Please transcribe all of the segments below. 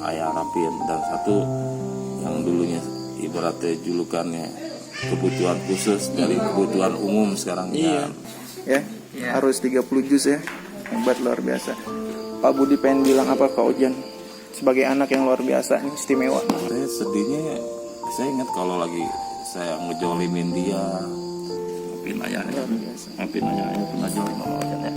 ayah rapin, dan satu yang dulunya ibaratnya julukannya kebutuhan khusus dari kebutuhan umum sekarang Iya. Ya, harus 30 juz ya. Hebat, luar biasa. Pak Budi pengen bilang apa ke Ojan sebagai anak yang luar biasa nih, istimewa? Saya sedihnya, saya ingat kalau lagi saya ngejolimin dia, maafin ayahnya, maafin ayahnya pernah jolim sama Ojan ya.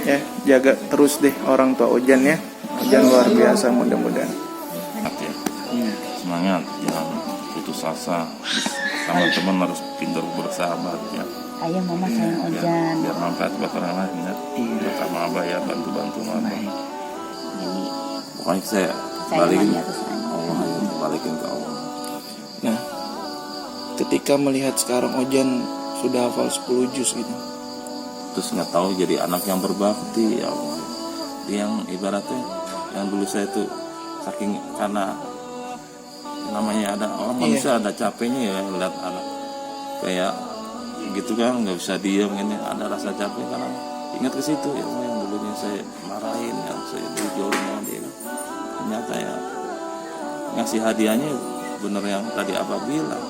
Ya, jaga terus deh orang tua Ojan ya. Ojan luar biasa, mudah-mudahan. Semangat, jangan putus asa. Sama teman harus pintar bersahabat ya. Ayah mama sayang Ojan. Biar manfaat buat orang lain ya. Iya. Sama abah ya, bantu-bantu mama. Jadi Pokoknya saya balikin Allah, balikin ke Allah. Nah, ketika melihat sekarang Ojan sudah hafal 10 juz gitu, Terus nggak tahu jadi anak yang berbakti ya Allah. Dia yang ibaratnya yang dulu saya tuh saking karena namanya ada orang manusia ada capeknya ya lihat anak kayak gitu kan, nggak bisa diem ini, ada rasa capek karena ingat ke situ ya Allah, yang dulunya saya marahin, yang saya dijolin sama dia kan. Ternyata ya ngasih hadiahnya bener yang tadi Abah bilang,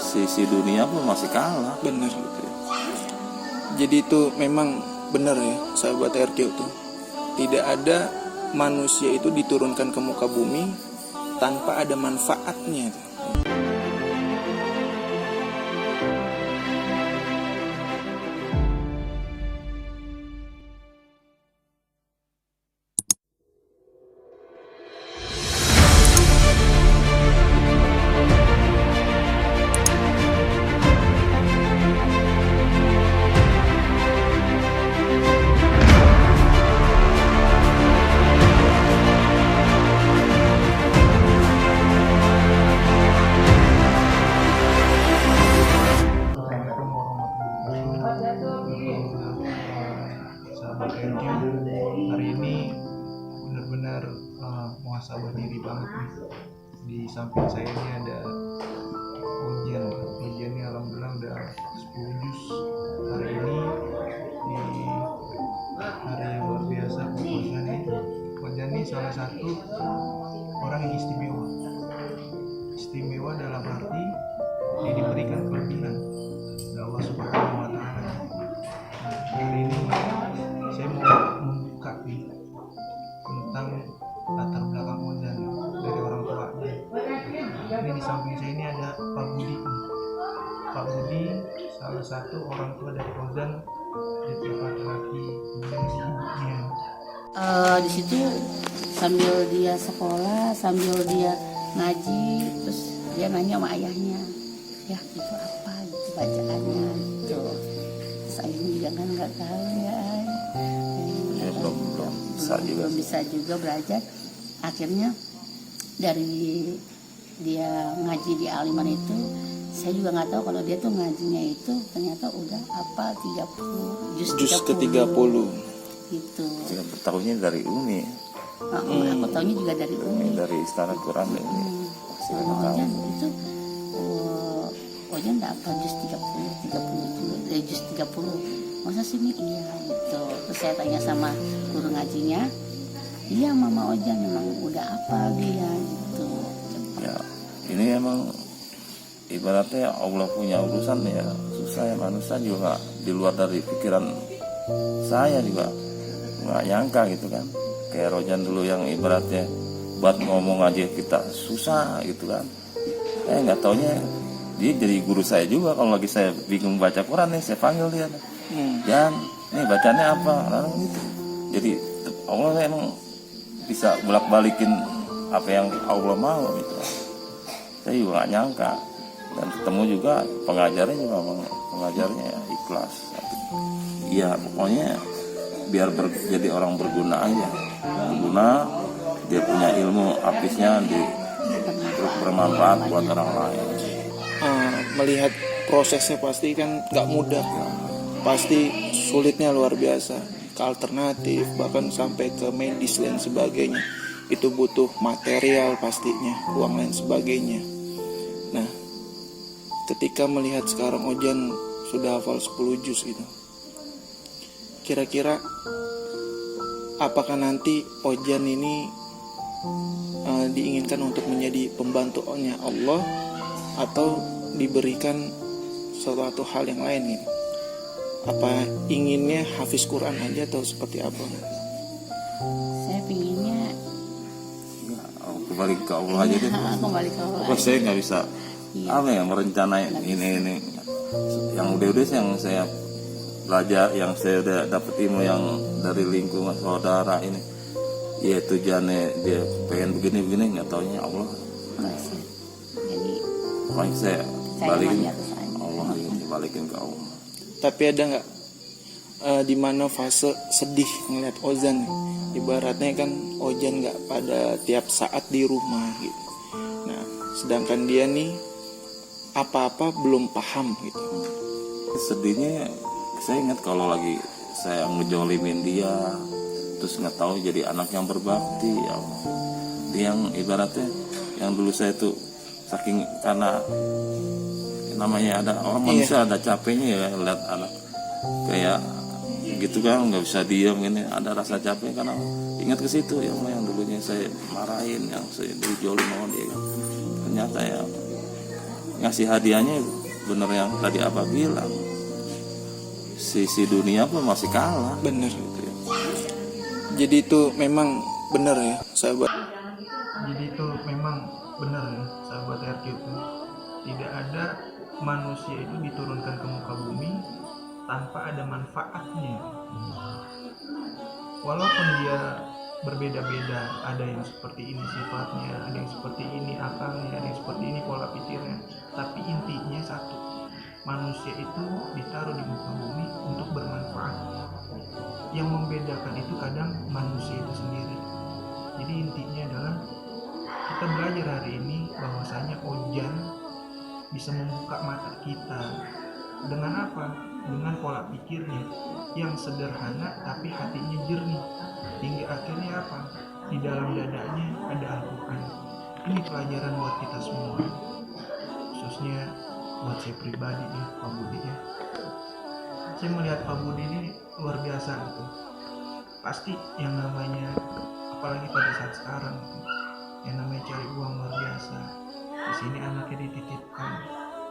sisi dunia pun masih kalah. benar. Gitu ya. Jadi itu memang benar ya, sahabat RQ tuh. Tidak ada manusia itu diturunkan ke muka bumi tanpa ada manfaatnya. Sahabat RQ, hari ini benar-benar muhasabah diri banget nih. Di samping saya ini ada Ojan. Ojan ini alhamdulillah udah 10 juz hari ini, di hari yang luar biasa buat Ojan ini. Ojan ini salah satu orang yang istimewa dalam arti dia diberikan kelebihan dari Allah Subhanahu wa Ta'ala. Hari ini saya mau membuka nih tentang latar belakang Ojan dari orang tuanya. Ini di samping saya ini ada Pak Budi. Pak Budi salah satu orang tua dari Ojan, dia tiap laki-laki ibunya. di situ sambil dia sekolah, sambil dia ngaji, terus dia nanya sama ayahnya, ya itu apa gitu bacaannya gitu. Terus ayahnya juga kan nggak tahu ya. Belum bisa juga. Belum bisa juga belajar. Akhirnya dari dia ngaji di Aliman itu, saya juga nggak tahu kalau dia tuh ngajinya itu ternyata udah apa 30 juz ke 30 gitu. Saya bertahunya dari Umi, Aku tahunya juga dari Umi. dari Istana Quran ini. Sama Ojan itu Ojan nggak apa juz 30 juz 30. Masa sih Mi? Iya gitu. Terus saya tanya sama guru ngajinya, iya Mama Ojan memang udah apa dia gitu. Ya, ini emang ibaratnya Allah punya urusan ya, susah ya, manusia juga di luar dari pikiran saya juga nggak nyangka gitu kan. Kayak Rojan dulu yang ibaratnya buat ngomong aja kita susah gitu kan. Nggak taunya dia jadi guru saya juga. Kalau lagi saya bingung baca Quran nih, saya panggil dia, Jan, nih bacanya apa? Lalu gitu. Jadi Allah emang bisa bolak-balikin apa yang Allah mau gitu. Saya juga nggak nyangka, dan ketemu juga pengajarnya juga pengajarnya ikhlas. ya pokoknya biar jadi orang berguna aja, berguna, dia punya ilmu apisnya bermanfaat buat orang lain. Melihat prosesnya pasti kan nggak mudah, pasti sulitnya luar biasa, ke alternatif bahkan sampai ke medis dan sebagainya. Itu butuh material pastinya, uang dan sebagainya. Nah, ketika melihat sekarang Ojan sudah hafal 10 juz gitu, kira-kira apakah nanti Ojan ini diinginkan untuk menjadi pembantunya Allah atau diberikan suatu hal yang lain gitu? Apa inginnya hafiz Quran aja atau seperti apa? Saya pinginnya Kembali ke Allah aja deh. kembali ke Allah. Pokoknya saya nggak bisa merencanain ini yang udah yang saya belajar, yang saya udah dapet ilmu yang dari lingkungan saudara ini, ya tujuannya dia pengen begini nggak taunya Allah. Jadi Pokoknya saya balikin melihat ke saya. Allah, balikin ke Allah. Tapi ada nggak di mana fase sedih ngeliat Ozan? Ibaratnya kan Ojan nggak pada tiap saat di rumah gitu. Nah, sedangkan dia nih apa-apa belum paham gitu. Sedihnya saya ingat kalau lagi saya ngejolimin dia, terus nggak tahu jadi anak yang berbakti, ya Allah. Dia yang ibaratnya yang dulu saya tuh saking karena namanya ada orang manusia ada capeknya ya lihat anak kayak gitu kan, nggak bisa diem gini, ada rasa capek karena ingat ke situ ya Allah, yang dulunya saya marahin, yang saya dijolin sama dia kan, ternyata ya ngasih hadiahnya bener yang tadi Abah bilang, sisi dunia pun masih kalah. Bener. Gitu ya. Jadi itu memang benar ya sahabat. Jadi itu memang benar ya sahabat RQ itu, tidak ada manusia itu diturunkan ke muka bumi tanpa ada manfaatnya. Walaupun dia berbeda-beda, ada yang seperti ini sifatnya, ada yang seperti ini akalnya, ada yang seperti ini pola pikirnya, tapi intinya satu, manusia itu ditaruh di muka bumi untuk bermanfaat. Yang membedakan itu kadang manusia itu sendiri. Jadi intinya adalah kita belajar hari ini bahwasanya Ojan bisa membuka mata kita dengan apa? Dengan pola pikirnya yang sederhana tapi hatinya jernih, hingga akhirnya apa? Di dalam dadanya ada Al-Quran. Ini pelajaran buat kita semua, khususnya buat saya pribadi ya, Pak Budi ya. Saya melihat Pak Budi ini luar biasa gitu. Pasti yang namanya, apalagi pada saat sekarang gitu, yang namanya cari uang luar biasa. Di sini anaknya dititipkan,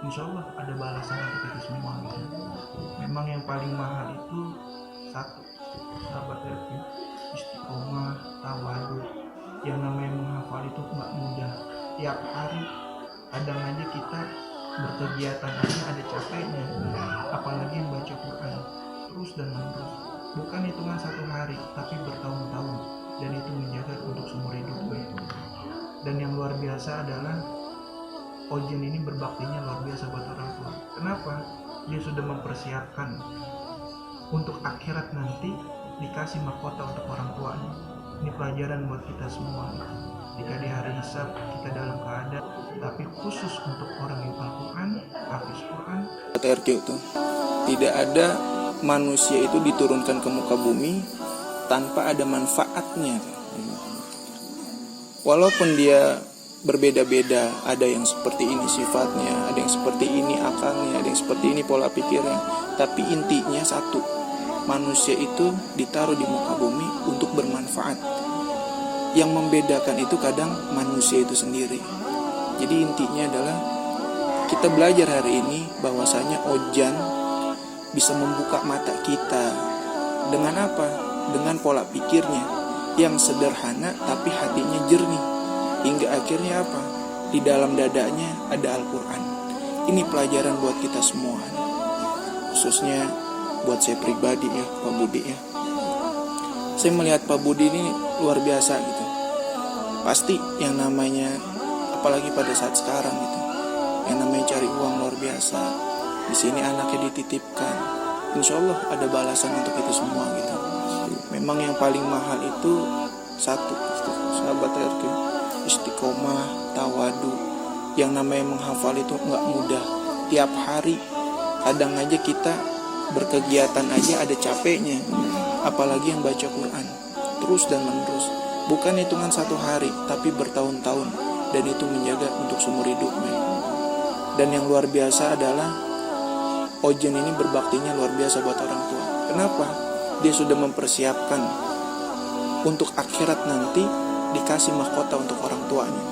insya Allah ada balasan untuk kita semua gitu. Memang yang paling mahal itu satu, sahabat RQ, istiqomah, tawadhu. Yang namanya menghafal itu nggak mudah. Tiap hari kadang aja kita berkegiatan aja ada capeknya, apalagi yang baca Quran terus dan menerus, bukan hitungan satu hari tapi bertahun-tahun, dan itu menjaga untuk seumur hidupnya. Dan yang luar biasa adalah Ojan ini berbaktinya luar biasa buat orang tua. Kenapa? Dia sudah mempersiapkan untuk akhirat nanti dikasih mahkota untuk orang tuanya. Ini pelajaran buat kita semua. Jika di hari hisab kita dalam keadaan, tapi khusus untuk orang yang Al-Quran, hafiz Quran. RQ itu tidak ada manusia itu diturunkan ke muka bumi tanpa ada manfaatnya. Walaupun dia berbeda-beda, ada yang seperti ini sifatnya, ada yang seperti ini akalnya, ada yang seperti ini pola pikirnya, tapi intinya satu, manusia itu ditaruh di muka bumi untuk bermanfaat. Yang membedakan itu kadang manusia itu sendiri. Jadi intinya adalah kita belajar hari ini bahwasanya Ojan bisa membuka mata kita dengan apa? Dengan pola pikirnya yang sederhana tapi hatinya jernih, hingga akhirnya apa? Di dalam dadanya ada Al-Quran. Ini pelajaran buat kita semua, khususnya buat saya pribadi ya, Pak Budi ya. Saya melihat Pak Budi ini luar biasa gitu. Pasti yang namanya, apalagi pada saat sekarang gitu, yang namanya cari uang luar biasa. Di sini anaknya dititipkan, insya Allah ada balasan untuk itu semua gitu. Memang yang paling mahal itu satu, sahabat RQ, istiqomah, tawadu. Yang namanya menghafal itu nggak mudah. Tiap hari, kadang aja kita berkegiatan aja ada capeknya, apalagi yang baca Quran terus dan menerus. Bukan hitungan satu hari, tapi bertahun-tahun, dan itu menjaga untuk seumur hidupnya. Dan yang luar biasa adalah Ojan ini berbaktinya luar biasa buat orang tua. Kenapa? Dia sudah mempersiapkan untuk akhirat nanti dikasih mahkota untuk orang tuanya.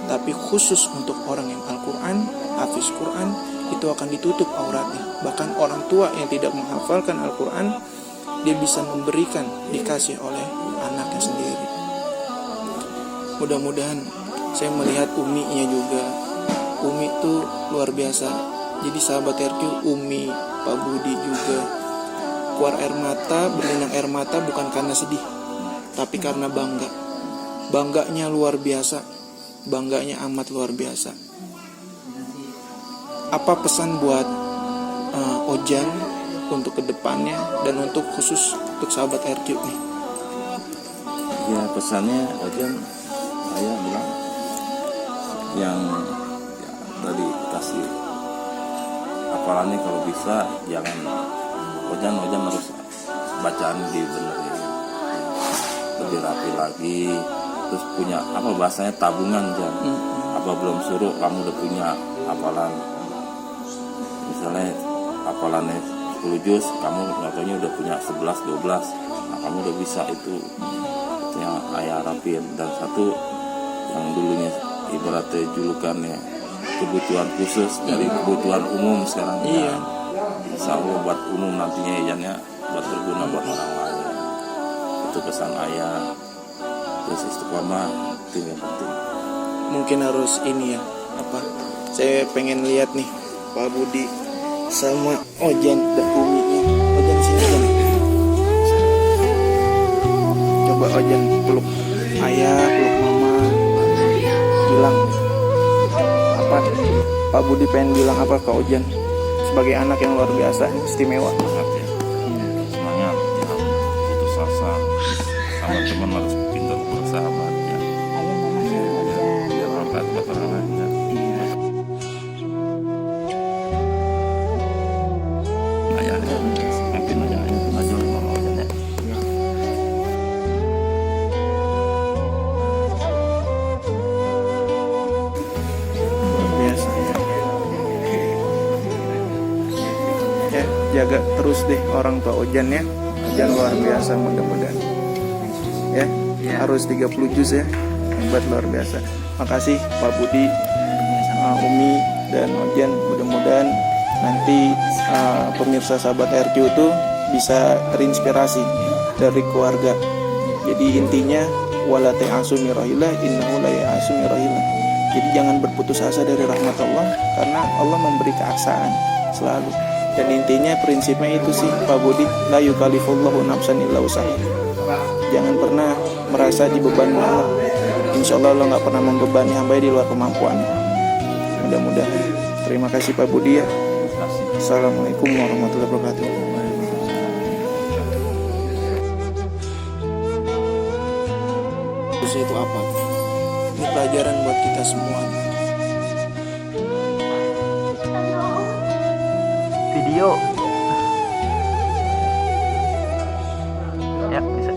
Tapi khusus untuk orang yang Al-Quran, hafiz Quran, itu akan ditutup auratnya. Bahkan orang tua yang tidak menghafalkan Al-Quran, dia bisa memberikan, dikasih oleh anaknya sendiri. Mudah-mudahan saya melihat Umi-nya juga. Umi itu luar biasa. Jadi sahabat RQ, Umi, Pak Budi juga keluar air mata, berlinang air mata bukan karena sedih, tapi karena bangga. Bangganya luar biasa, bangganya amat luar biasa. Apa pesan buat Ojan untuk kedepannya dan untuk khusus untuk sahabat RQ nih? Ya pesannya Ojan, saya bilang yang tadi kasih hafalannya kalau bisa jangan Ojan harus bacaan dibenerin lebih rapi lagi, terus punya apa bahasanya tabungan Jan. Apa belum suruh kamu udah punya hafalan, misalnya hafalannya 10 juz, kamu katanya udah punya 11-12, nah kamu udah bisa itu yang ayah rapin. Dan satu yang dulunya ibaratnya julukannya kebutuhan khusus dari kebutuhan umum sekarang. Iya. Insya Allah buat umum nantinya ijannya buat berguna buat orang lain. Itu pesan ayah. Terus istiqomah itu yang penting. Mungkin harus ini ya, apa? Saya pengen lihat nih Pak Budi sama Ojan dan Umi-nya. Ojan sini Ojan. Coba Ojan peluk ayah, peluk mama, bilang apa? Pak Budi pengen bilang apa ke Ojan sebagai anak yang luar biasa, istimewa. Semangat ya. Semangat, jangan putus asa. Sama teman harus pintar bersahabat ya. Ayah mama sama Ojan. Biar berkat buat orang lain ya. Ayahnya maafin aja mama Ojan ya. Luar biasa ya. Ya, jaga terus deh orang tua Ojan ya. Ojan luar biasa mudah-mudahan. Ya, harus 30 juz ya. Hebat luar biasa. Makasih Pak Budi, Umi dan Ojan. Mudah-mudahan nanti pemirsa sahabat RQ itu bisa terinspirasi dari keluarga. Jadi intinya wala ta'asu min rahillah innahu la ya'asu min rahillah. Jadi jangan berputus asa dari rahmat Allah, karena Allah memberi keaksaan selalu. Dan intinya prinsipnya itu sih Pak Budi, la yukallifullahu nafsan illa wus'aha. Jangan pernah merasa dibebani Allah. Insya Allah Allah nggak pernah membebani hamba di luar kemampuannya. Mudah-mudahan. Terima kasih Pak Budi ya. Assalamualaikum warahmatullahi wabarakatuh. Terus itu apa? Ini pelajaran buat kita semua. Video ya bisa.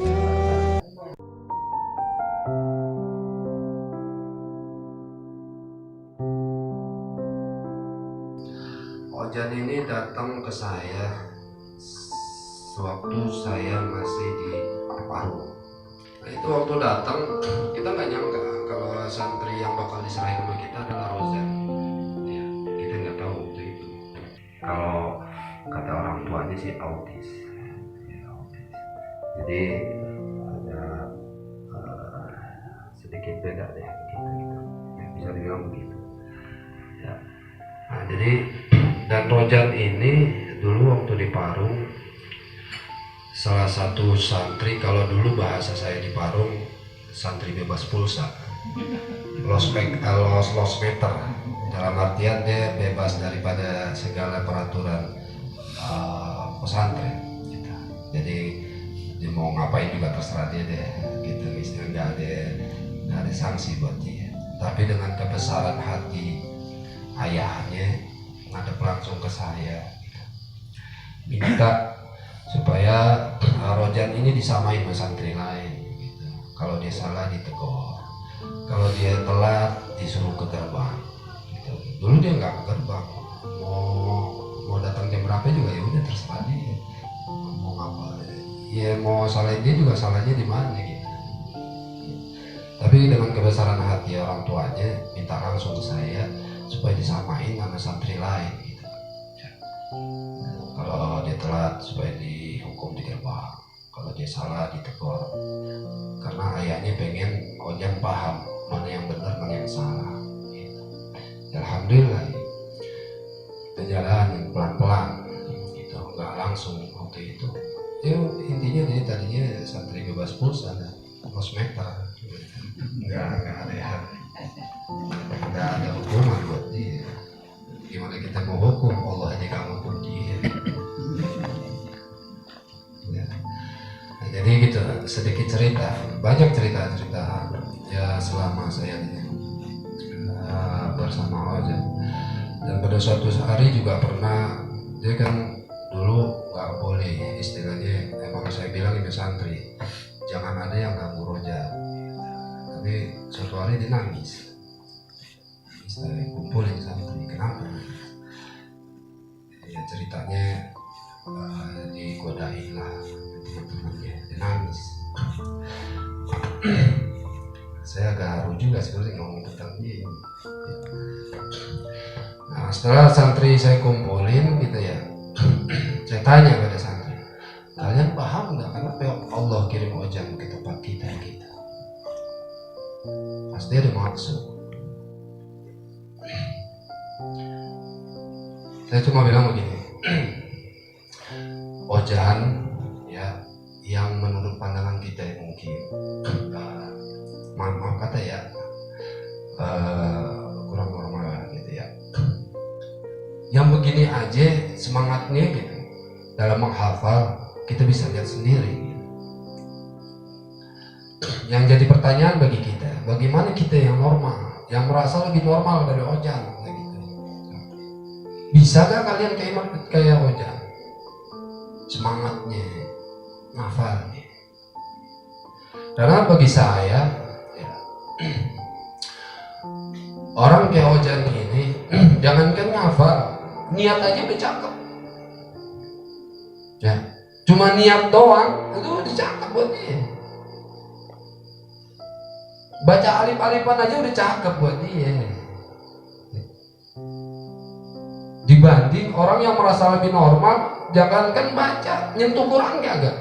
Ojan ini datang ke saya sewaktu saya masih di Parung. Nah itu waktu datang kita nggak nyangka kalau santri yang bakal diserahin sama kita adalah Rozan. Ya, kita nggak tahu waktu itu. Kalau kata orang tuanya sih autis. Ya, autis. Jadi ada sedikit beda deh gitu. Ya, bisa dibilang begitu. Ya. Nah, jadi dan Rojan ini dulu waktu di Parung salah satu santri, kalau dulu bahasa saya di Parung santri bebas pulsa, lost meter, dalam artian dia bebas daripada segala peraturan pesantren gitu. Jadi dia mau ngapain juga terserah dia deh gitu, istilah nggak ada sanksi buat dia. Tapi dengan kebesaran hati ayahnya ngadep langsung ke saya gitu. Minta supaya Rojan ini disamain sama santri lain gitu. Kalau dia salah ditegur, kalau dia telat disuruh ke gerbang gitu. Dulu dia nggak ke gerbang, mau datang jam berapa juga ya udah terserah dia mau apa ya, mau salahin dia juga salahnya di mana gitu. Tapi dengan kebesaran hati orang tuanya minta langsung ke saya supaya disamain sama santri lain gitu. Kalau dia telat supaya dihukum di gerbang, kalau dia salah ditegur, karena ayahnya pengen Ojan paham mana yang benar mana yang salah gitu. Alhamdulillah berjalan pelan-pelan gitu, nggak langsung waktu itu. Ya intinya dia tadinya santri bebas pulsa, los meter, nggak ada hukuman buat dia. Gimana kita mau hukum, Allah aja nggak hukum dia. Ya. Nah, jadi gitu, sedikit cerita, banyak cerita ya selama saya bersama Ojan. Dan pada suatu hari juga pernah, dia kan dulu nggak boleh, istilahnya emang saya bilang ini santri jangan ada yang ganggu Rojan. Tapi suatu hari dia nangis, saya kumpulin santri, kenapa? Ya ceritanya digodain lah teman-temannya, dia nangis. Saya agak haru juga sebenarnya ngomong tentang dia. Nah setelah santri saya kumpulin gitu ya, saya tanya pada santri, kalian paham nggak kenapa Allah kirim Ojan ke tempat kita gitu? Pasti ada maksud. Saya cuma bilang begini, Ojan ya yang menurut pandangan kita mungkin maaf kata ya kurang normal gitu ya, yang begini aja semangatnya gitu dalam menghafal kita bisa lihat sendiri gitu. Yang jadi pertanyaan bagi kita, bagaimana kita yang normal, yang merasa lebih normal dari Ojan gitu. Bisakah kalian kayak Ojan semangatnya ngafalnya? Karena bagi saya ya, orang kayak Ojan ini jangankan ngafal, niat aja udah cakep ya, cuma niat doang itu udah cakep buat dia. Baca alif-alifan aja udah cakep buat dia, dibanding orang yang merasa lebih normal, jangankan baca, nyentuh Quran kagak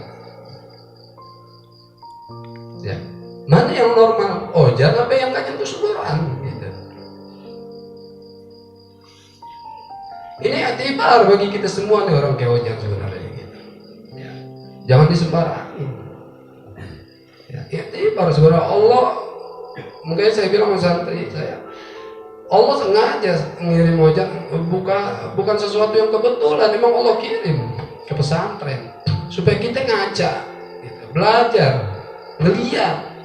ya. Mana yang normal? Ojan apa yang gak nyentuh Quran gitu. Ini atibar bagi kita semua nih orang kayak Ojan sebenarnya gitu. Ya. Jangan disembarangin. Ya, atibar sebenarnya Allah. Mungkin saya bilang sama santri saya, Allah sengaja ngirim Ojan, bukan sesuatu yang kebetulan, memang Allah kirim ke pesantren supaya kita ngaca, gitu, belajar, ngeliat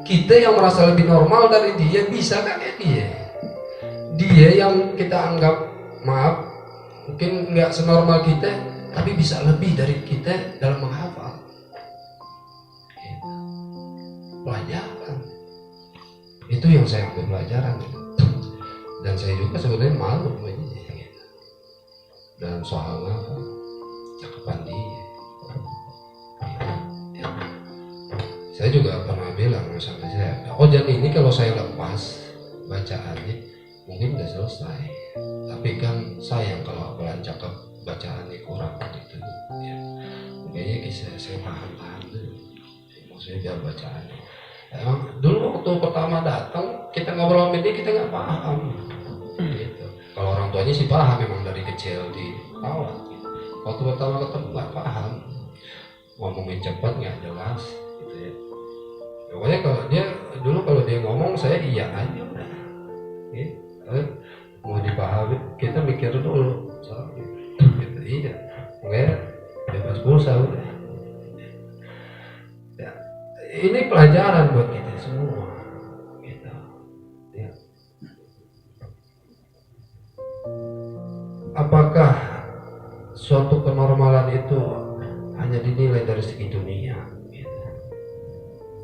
kita yang merasa lebih normal dari dia bisa kayak dia yang kita anggap maaf mungkin nggak senormal kita, tapi bisa lebih dari kita dalam menghafal. Pelajaran itu yang saya ambil pelajaran gitu. Dan saya juga sebenarnya malu gitu. Dan soalnya cakepan dia ya. Saya juga pernah bilang sama saya, Ojan ini kalau saya lepas bacaannya mungkin udah selesai, tapi kan sayang kalau apalan cakep bacaannya kurang gitu ya. Kayaknya saya paham dulu, maksudnya biar bacaannya. Emang dulu waktu pertama datang kita ngobrol sama dia kita nggak paham gitu. Kalau orang tuanya sih paham, memang dari kecil dirawat gitu. Waktu pertama ketemu nggak paham, ngomongin cepat nggak jelas gitu ya. Pokoknya kalau dia ngomong saya iya aja udah gitu. Mau dipahami kita mikir dulu soalnya gitu. Iya. Pokoknya bebas pulsa udah. Ya, ini pelajaran buat kita semua. Gitu. Ya. Apakah suatu kenormalan itu hanya dinilai dari segi dunia? Gitu.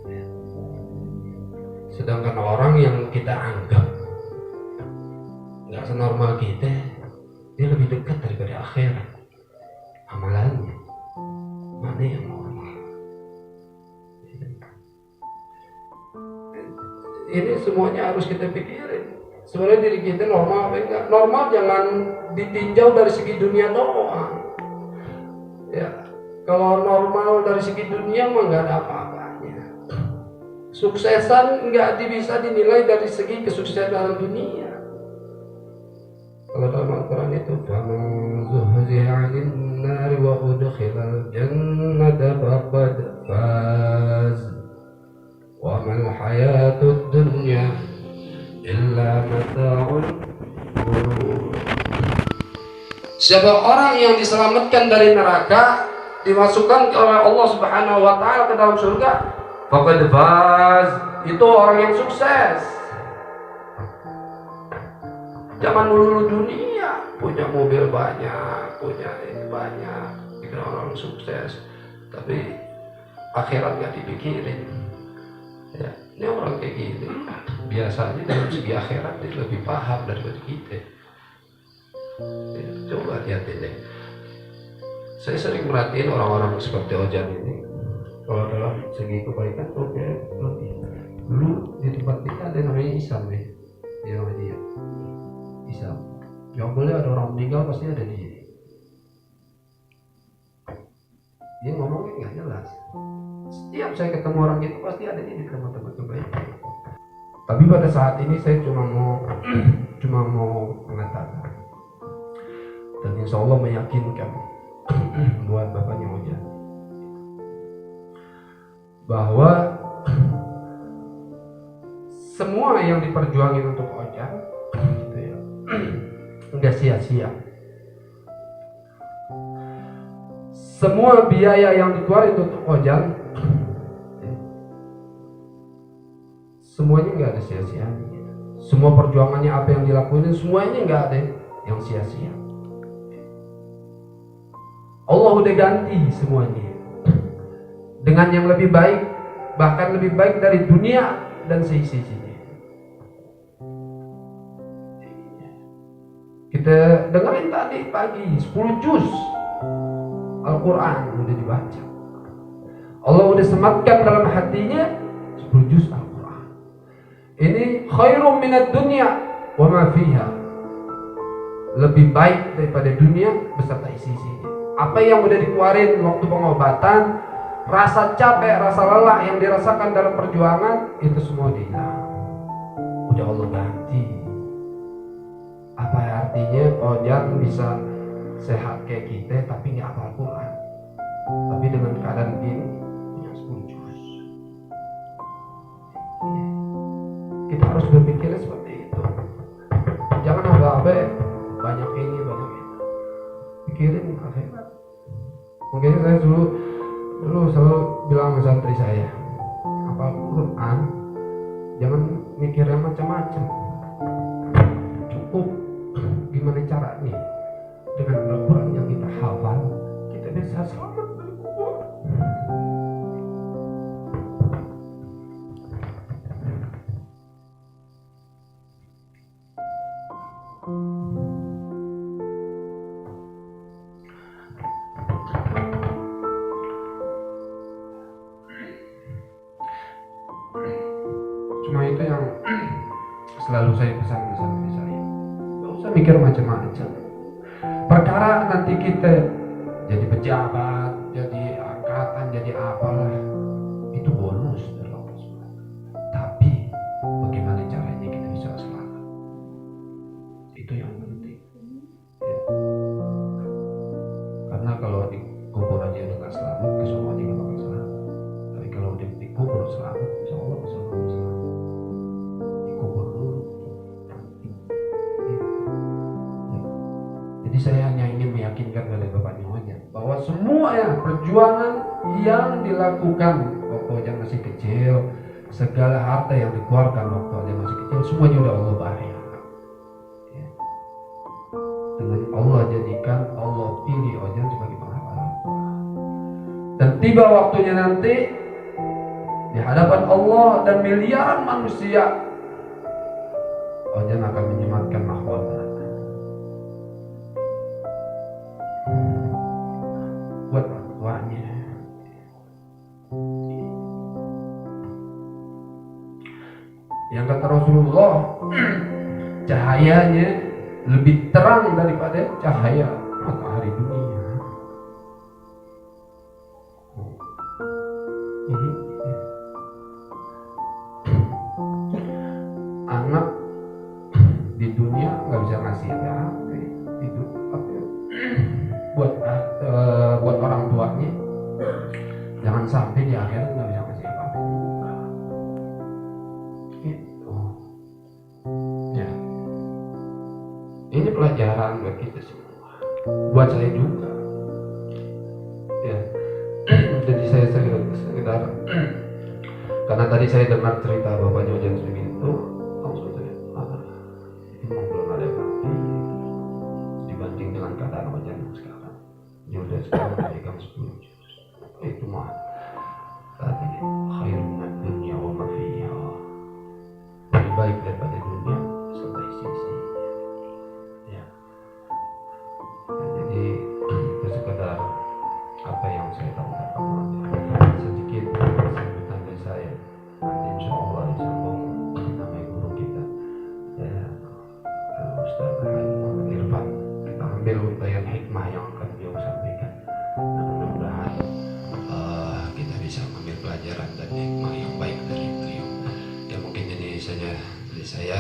Ya. Sedangkan orang yang kita anggap nggak senormal kita, dia lebih dekat daripada akhirat. Amalannya mana yang normal? Ini semuanya harus kita pikirin. Sebenarnya diri kita normal apa enggak? Normal jangan ditinjau dari segi dunia doang. Ya, kalau normal dari segi dunia mah nggak ada apa-apanya. Suksesan nggak bisa dinilai dari segi kesuksesan dalam dunia. Kalau dalam Al-Quran itu faman zuhziha 'anil nari wa udkhilal jannata faqad faz wa mal hayatud dunya illa mata'ul ghurur. Siapa orang yang diselamatkan dari neraka, dimasukkan oleh Allah Subhanahu wa taala ke dalam surga, faqad faz, itu orang yang sukses. Jangan melulu dunia, punya mobil banyak, punya ini banyak, dikira orang sukses, tapi akhirat gak dipikirin. Ya, ini orang kayak gini, biasanya dalam segi akhirat dia lebih paham daripada kita. Ya, coba lihatin deh. Saya sering merhatiin orang-orang seperti Ojan ini. Kalau dalam segi kebaikan, oke, lebih. Dulu di tempat kita ada namanya Isam ya, dia namanya dia. Isam. Yang boleh ada orang meninggal pasti ada dia. Dia ngomongnya nggak jelas. Setiap saya ketemu orang itu pasti ada dia di tempat-tempat kebaikan. Tapi pada saat ini saya cuma mau mengatakan, dan insya Allah meyakinkan buat bapaknya Ojan bahwa semua yang diperjuangin untuk Ojan gitu ya, enggak sia-sia. Semua biaya yang dikeluarin untuk Ojan, semuanya enggak ada sia-sianya. Semua perjuangannya apa yang dilakuin, semuanya enggak ada yang sia-sia. Allah udah ganti semuanya dengan yang lebih baik, bahkan lebih baik dari dunia dan seisi-isinya. Kita dengerin tadi pagi 10 juz Al-Quran udah dibaca. Allah udah sematkan dalam hatinya 10 juz Al-Quran. Ini khairum minad dunya wa ma fiha, lebih baik daripada dunia beserta isi-isinya. Apa yang udah dikeluarin waktu pengobatan, rasa capek, rasa lelah yang dirasakan dalam perjuangan, itu semua hilang. Udah Allah ganti. Apa artinya Ojan bisa sehat kayak kita tapi nggak hafal Quran, tapi dengan keadaan begini punya 10 juz. Kita harus berpikirnya seperti itu. Jangan apa-apa banyak ini banyak itu. Pikirin akhirat. Mungkin saya dulu selalu bilang sama santri saya, hafal Quran jangan mikir yang macam-macam. Cukup gimana caranya dengan Al-Quran yang kita hafal kita bisa selamat dari kubur. Cuma itu yang selalu saya pesan ke santri saya, gak usah mikir macam-macam. Perkara nanti kita jadi pejabat, jadi angkatan, jadi apalah, itu bonus dari Allah SWT. Tapi bagaimana caranya kita bisa selamat, itu yang penting ya. Karena kalau di kubur aja udah gak selamat, ke surga aja gak bakal selamat. Tapi kalau di kubur selamat, insya Allah bisa selamat. Dikubur dulu. Jadi saya hanya ingin meyakinkan kepada Bapak Nyonya bahwa semua ya perjuangan yang dilakukan waktu Ojan masih kecil, segala harta yang dikeluarkan waktu Ojan masih kecil, semuanya udah Allah bayar. Ya. Dengan Allah jadikan, Allah pilih Ojan sebagai penghalang. Dan tiba waktunya nanti di hadapan Allah dan miliaran manusia, Ojan akan menyematkan mahkota buat orang tuanya. Yang kata Rasulullah, cahayanya lebih terang daripada cahaya matahari dunia. Ini anak di dunia nggak bisa ngasih apa-apa itu buat orang tuanya, jangan sampai di akhirat nggak bisa ngasih apa-apa juga. Gitu. Ya. Ini pelajaran buat kita semua, buat saya juga. Ya. Jadi saya sekedar karena tadi saya dengar cerita bapaknya Ojan segitu, langsung saya emang belum ada bukti dibanding dengan keadaan Ojan sekarang. Dia udah sekarang pegang 10 juz. Itu mah tadi khairun dunia wa ma fiha, lebih baik daripada dunia serta isi-isinya. Ya. Jadi itu sekedar apa yang saya tahu sedikit sambutan dari saya. Nanti insya Allah disambung nama guru kita, ya, Ustaz Muhammad Irfan. Kita ambil untayan hikmah yang akan beliau sampaikan. Dan mudah-mudahan kita bisa mengambil pelajaran dan hikmah yang baik dari beliau. Ya mungkin ini saja dari saya.